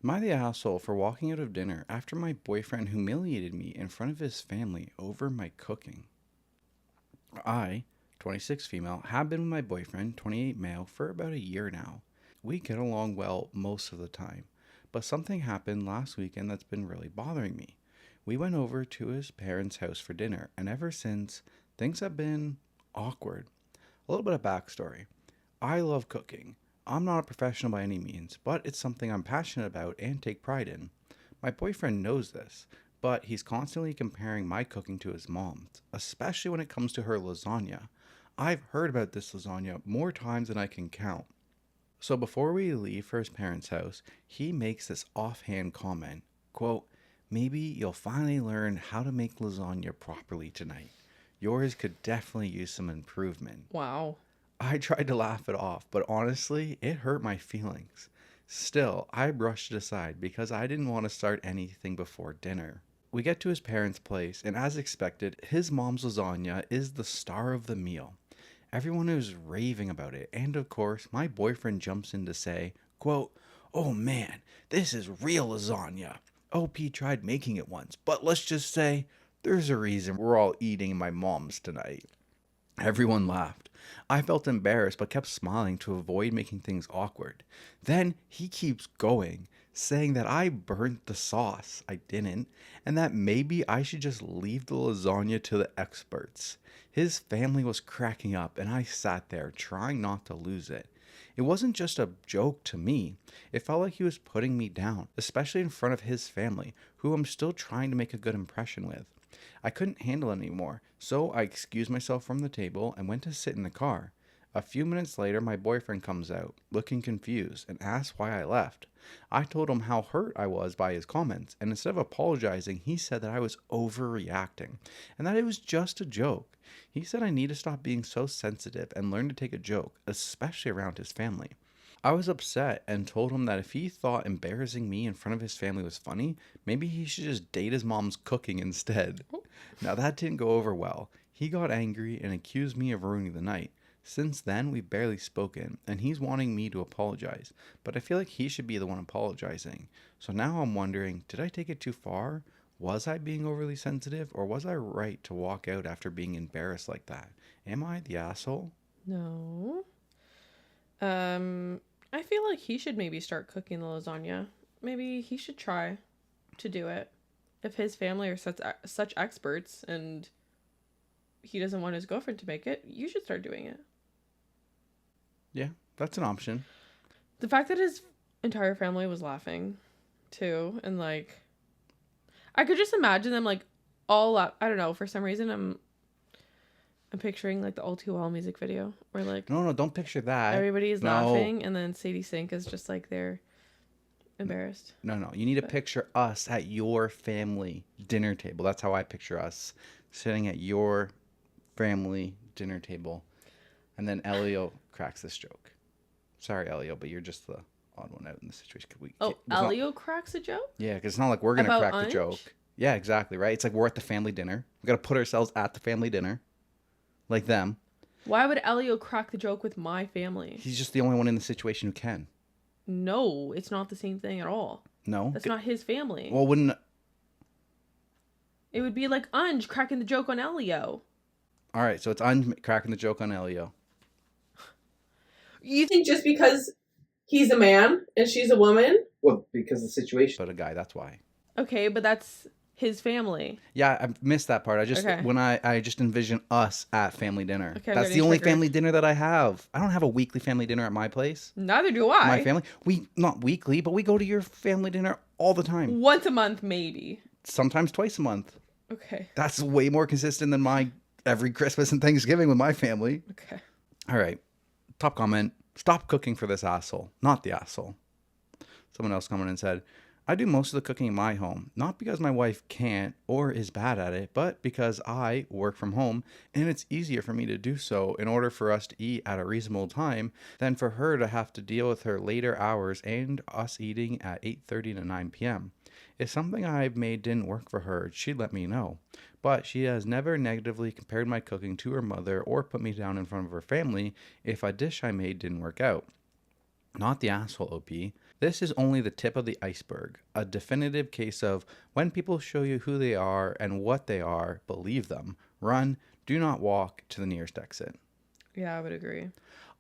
Am I the asshole for walking out of dinner after my boyfriend humiliated me in front of his family over my cooking? I, 26 female, have been with my boyfriend, 28 male, for about a year now. We get along well most of the time, but something happened last weekend that's been really bothering me. We went over to his parents' house for dinner, and ever since, things have been awkward. A little bit of backstory. I love cooking. I'm not a professional by any means, but it's something I'm passionate about and take pride in. My boyfriend knows this, but he's constantly comparing my cooking to his mom's, especially when it comes to her lasagna. I've heard about this lasagna more times than I can count. So before we leave for his parents' house, he makes this offhand comment, quote, "Maybe you'll finally learn how to make lasagna properly tonight. Yours could definitely use some improvement." Wow. I tried to laugh it off, but honestly, it hurt my feelings. Still, I brushed it aside because I didn't want to start anything before dinner. We get to his parents' place, and as expected, his mom's lasagna is the star of the meal. Everyone is raving about it, and of course, my boyfriend jumps in to say, quote, "Oh man, this is real lasagna. OP tried making it once, but let's just say there's a reason we're all eating my mom's tonight." Everyone laughed. I felt embarrassed but kept smiling to avoid making things awkward. Then he keeps going, saying that I burnt the sauce. I didn't, and that maybe I should just leave the lasagna to the experts. His family was cracking up, and I sat there trying not to lose it. It wasn't just a joke to me. It felt like he was putting me down, especially in front of his family, who I'm still trying to make a good impression with. I couldn't handle it anymore, so I excused myself from the table and went to sit in the car. A few minutes later, my boyfriend comes out, looking confused, and asks why I left. I told him how hurt I was by his comments, and instead of apologizing, he said that I was overreacting and that it was just a joke. He said I need to stop being so sensitive and learn to take a joke, especially around his family. I was upset and told him that if he thought embarrassing me in front of his family was funny, maybe he should just date his mom's cooking instead. Now that didn't go over well. He got angry and accused me of ruining the night. Since then, we've barely spoken, and he's wanting me to apologize, but I feel like he should be the one apologizing. So now I'm wondering, did I take it too far? Was I being overly sensitive, or was I right to walk out after being embarrassed like that? Am I the asshole? No. I feel like he should maybe start cooking the lasagna. Maybe he should try to do it. If his family are such experts and he doesn't want his girlfriend to make it, you should start doing it. Yeah, that's an option. The fact that his entire family was laughing too, and like I could just imagine them like all up. I don't know, for some reason I'm picturing like the All Too Well music video where like No, don't picture that. everybody is No. laughing and then Sadie Sink is just like they're embarrassed. No. You need to picture us at your family dinner table. That's how I picture us sitting at your family dinner table. And then Elio cracks this joke. Sorry, Elio, but you're just the odd one out in this situation. Elio cracks a joke? Yeah, because it's not like we're going to About crack the Anj? joke. Yeah, exactly, right? It's like we're at the family dinner. We got to put ourselves at the family dinner. Like them. Why would Elio crack the joke with my family? He's just the only one in the situation who can. No, it's not the same thing at all. No? That's not his family. Well, wouldn't... It would be like Anj cracking the joke on Elio. All right, so it's cracking the joke on Elio. You think just because he's a man and she's a woman? Well, because the situation... But a guy, that's why. Okay, but that's his family. Yeah, I missed that part. Okay. When I just envision us at family dinner. Okay, That's the only family dinner that I have. I don't have a weekly family dinner at my place. Neither do I. My family, we not weekly, but we go to your family dinner all the time. Once a month, maybe. Sometimes twice a month. Okay. That's way more consistent than my every Christmas and Thanksgiving with my family. Okay. All right. Top comment. Stop cooking for this asshole. Not the asshole. Someone else commented and said, I do most of the cooking in my home, not because my wife can't or is bad at it, but because I work from home and it's easier for me to do so in order for us to eat at a reasonable time than for her to have to deal with her later hours and us eating at 8:30 to 9 p.m. If something I've made didn't work for her, she'd let me know. But she has never negatively compared my cooking to her mother or put me down in front of her family if a dish I made didn't work out. Not the asshole, OP. This is only the tip of the iceberg, a definitive case of when people show you who they are and what they are, believe them. Run, do not walk to the nearest exit. Yeah, I would agree.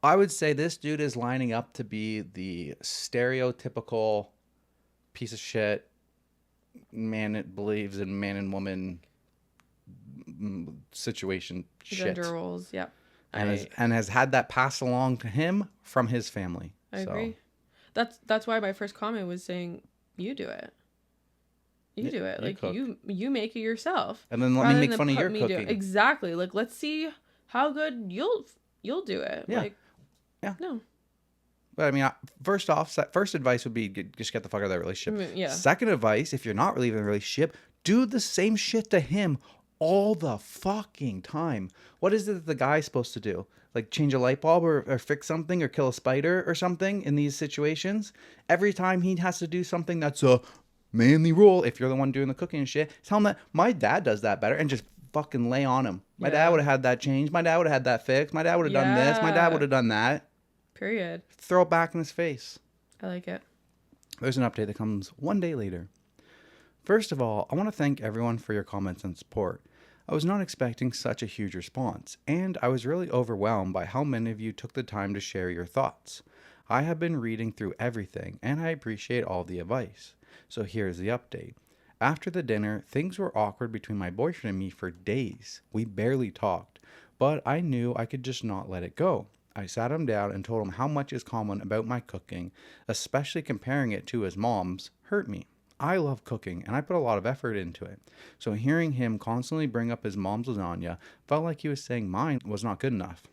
I would say this dude is lining up to be the stereotypical piece of shit man that believes in man and woman situation shit. Gender roles, yep. And has had that passed along to him from his family. I agree. That's why my first comment was saying, you do it. You do it. Like, you make it yourself. And then let me make fun of your cooking. Exactly. Like, let's see how good you'll do it. Yeah. Like, yeah. No. But I mean, first advice would be just get the fuck out of that relationship. Yeah. Second advice, if you're not really in a relationship, do the same shit to him all the fucking time. What is it that the guy's supposed to do? Like change a light bulb or fix something or kill a spider or something in these situations? Every time he has to do something that's a manly role, if you're the one doing the cooking and shit, tell him that my dad does that better and just fucking lay on him. My dad would have had that changed. My dad would have had that fixed. My dad would have done this. My dad would have done that. Period. Throw it back in his face. I like it. There's an update that comes one day later. First of all, I want to thank everyone for your comments and support. I was not expecting such a huge response, and I was really overwhelmed by how many of you took the time to share your thoughts. I have been reading through everything, and I appreciate all the advice. So here's the update. After the dinner, things were awkward between my boyfriend and me for days. We barely talked, but I knew I could just not let it go. I sat him down and told him how much his comment about my cooking, especially comparing it to his mom's, hurt me. I love cooking and I put a lot of effort into it. So hearing him constantly bring up his mom's lasagna felt like he was saying mine was not good enough.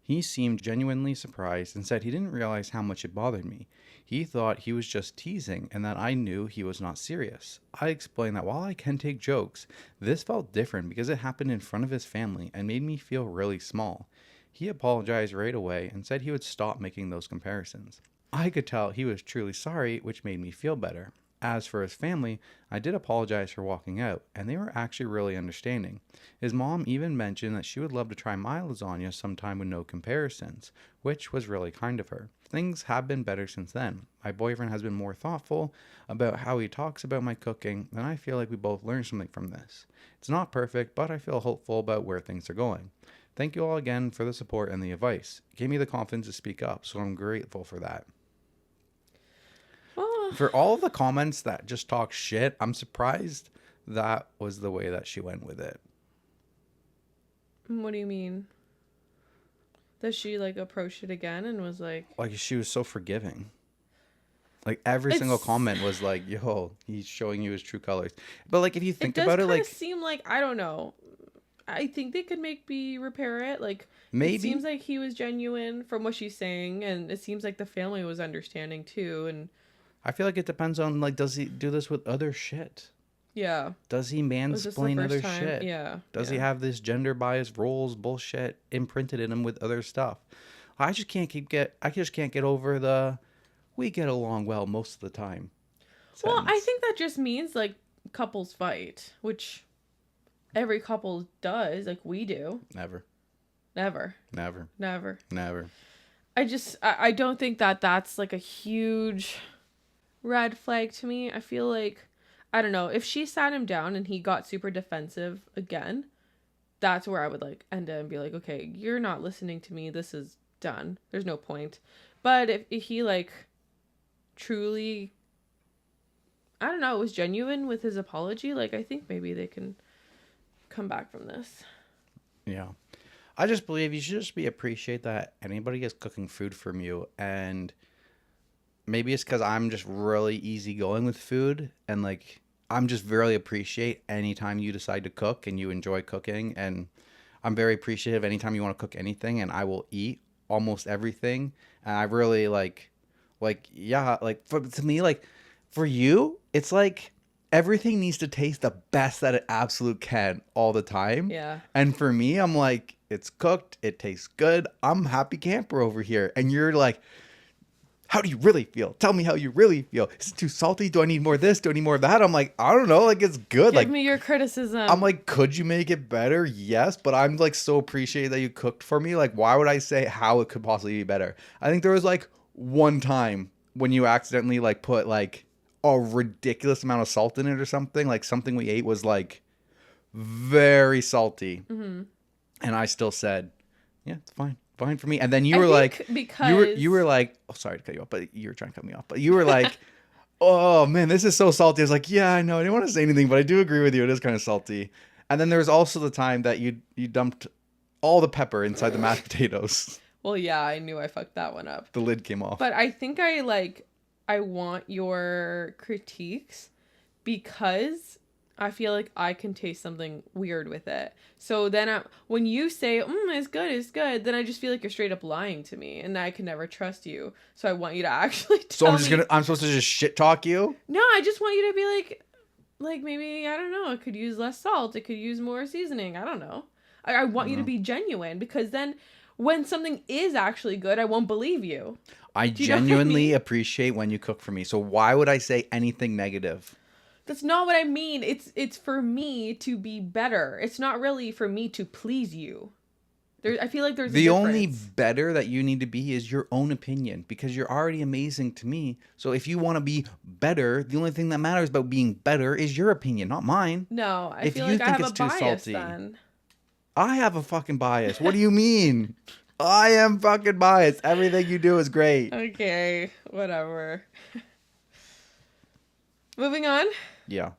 He seemed genuinely surprised and said he didn't realize how much it bothered me. He thought he was just teasing and that I knew he was not serious. I explained that while I can take jokes, this felt different because it happened in front of his family and made me feel really small. He apologized right away and said he would stop making those comparisons. I could tell he was truly sorry, which made me feel better. As for his family, I did apologize for walking out, and they were actually really understanding. His mom even mentioned that she would love to try my lasagna sometime with no comparisons, which was really kind of her. Things have been better since then. My boyfriend has been more thoughtful about how he talks about my cooking, and I feel like we both learned something from this. It's not perfect, but I feel hopeful about where things are going. Thank you all again for the support and the advice. It gave me the confidence to speak up, so I'm grateful for that. For all the comments that just talk shit, I'm surprised that was the way that she went with it. What do you mean? That she like approached it again and was like she was so forgiving. Like every single comment was like, yo, he's showing you his true colors. But like if you think about it, like it seem like, I don't know. I think they could repair it. Like maybe it seems like he was genuine from what she's saying, and it seems like the family was understanding too. And I feel like it depends on like, does he do this with other shit? Yeah. Does he mansplain other shit? Yeah. Does he have this gender bias roles bullshit imprinted in him with other stuff? I just can't get over the we get along well most of the time. Well, I think that just means like couples fight, which every couple does, like we do. Never. I don't think that that's like a huge red flag to me. I feel like, I don't know, if she sat him down and he got super defensive again, that's where I would like end it and be like, okay, you're not listening to me. This is done. There's no point. But if he like truly, I don't know, was genuine with his apology, like I think maybe they can come back from this. Yeah. I just believe you should just appreciate that anybody is cooking food from you, and maybe it's because I'm just really easygoing with food, and like I'm just really appreciate anytime you decide to cook and you enjoy cooking, and I'm very appreciative anytime you want to cook anything, and I will eat almost everything. And I really to me, like for you, it's like everything needs to taste the best that it absolutely can all the time. Yeah. And for me, I'm like, it's cooked, it tastes good, I'm happy camper over here. And you're like, how do you really feel? Tell me how you really feel. Is it too salty? Do I need more of this? Do I need more of that? I'm like, I don't know. Like, it's good. Give me your criticism. I'm like, could you make it better? Yes. But I'm like so appreciative that you cooked for me. Like, why would I say how it could possibly be better? I think there was like one time when you accidentally like put like a ridiculous amount of salt in it or something. Like something we ate was like very salty. Mm-hmm. And I still said, yeah, it's fine. Fine for me. And then you I were think like, because you were like, oh, sorry to cut you off, but you were trying to cut me off. But you were like, oh man, this is so salty. I was like, yeah, I know. I didn't want to say anything, but I do agree with you. It is kind of salty. And then there was also the time that you dumped all the pepper inside the mashed potatoes. Well, yeah, I knew I fucked that one up. The lid came off. But I think I want your critiques because I feel like I can taste something weird with it. So then when you say, it's good, then I just feel like you're straight up lying to me and I can never trust you. So I want you to actually tell me. I'm supposed to just shit talk you? No, I just want you to be like maybe, I don't know, it could use less salt. It could use more seasoning. I don't know. I want you to be genuine because then when something is actually good, I won't believe you. I genuinely appreciate when you cook for me. So why would I say anything negative? That's not what I mean. It's for me to be better. It's not really for me to please you. I feel like there's the a only difference. better that you need to be is your own opinion because you're already amazing to me. So if you want to be better, the only thing that matters about being better is your opinion, not mine. No, I If feel you like I think have it's a too bias salty. then. I have a fucking bias. What do you mean? I am fucking biased. Everything you do is great. Okay, whatever. Moving on. Yeah.